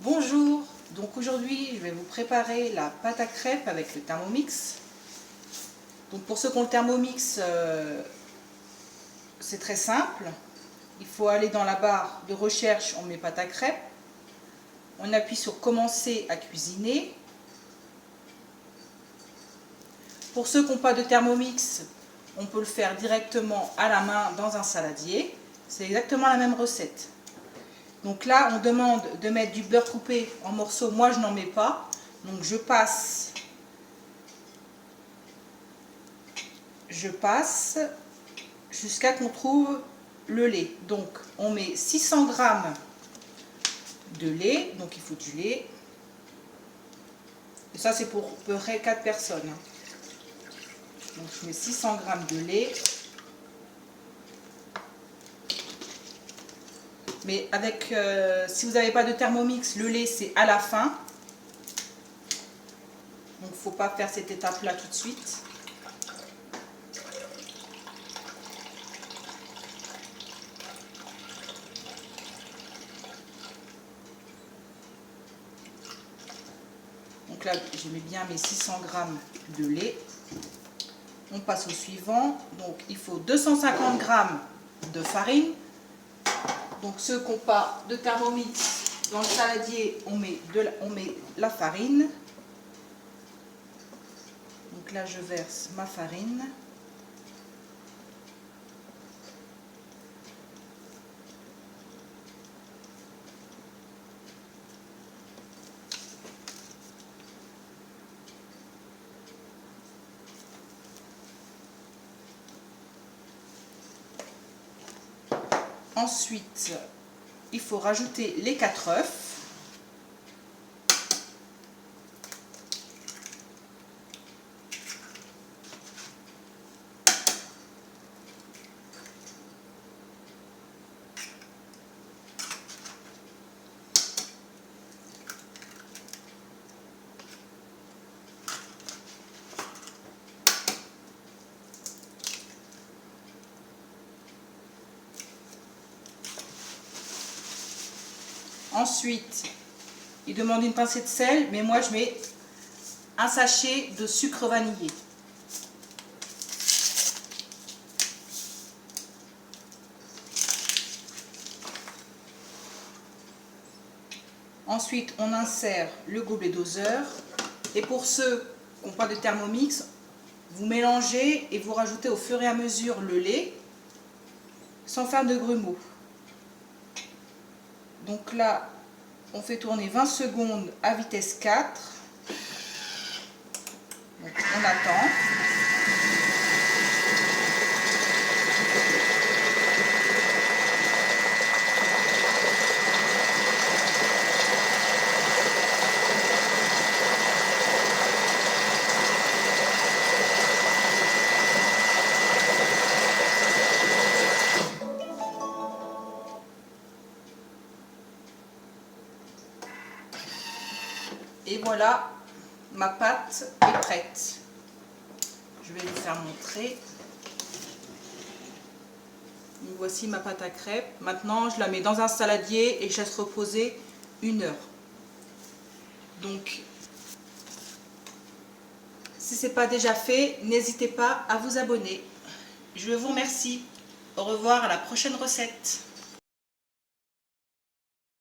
Bonjour, donc aujourd'hui je vais vous préparer la pâte à crêpes avec le Thermomix. Donc pour ceux qui ont le Thermomix, c'est très simple. Il faut aller dans la barre de recherche, on met pâte à crêpes. On appuie sur commencer à cuisiner. Pour ceux qui n'ont pas de Thermomix, on peut le faire directement à la main dans un saladier. C'est exactement la même recette. Donc là, on demande de mettre du beurre coupé en morceaux. Moi, je n'en mets pas. Donc je passe jusqu'à qu'on trouve le lait. Donc on met 600 g de lait. Donc il faut du lait. Et ça, c'est pour à peu près 4 personnes. Donc je mets 600 g de lait. Mais avec, si vous n'avez pas de Thermomix, le lait c'est à la fin. Donc il ne faut pas faire cette étape-là tout de suite. Donc là, je mets bien mes 600 g de lait. On passe au suivant. Donc il faut 250 g de farine. Donc ceux qui n'ont pas de Thermomix, dans le saladier, on met la farine. Donc là, je verse ma farine. Ensuite, il faut rajouter les 4 œufs. Ensuite, il demande une pincée de sel, mais moi je mets un sachet de sucre vanillé. Ensuite, on insère le gobelet doseur. Et pour ceux qui n'ont pas de Thermomix, vous mélangez et vous rajoutez au fur et à mesure le lait, sans faire de grumeaux. Donc là, on fait tourner 20 secondes à vitesse 4. Donc on attend. Et voilà, ma pâte est prête. Je vais vous faire montrer. Donc voici ma pâte à crêpes. Maintenant, je la mets dans un saladier et je laisse reposer 1 heure. Donc, si ce n'est pas déjà fait, n'hésitez pas à vous abonner. Je vous remercie. Au revoir, à la prochaine recette.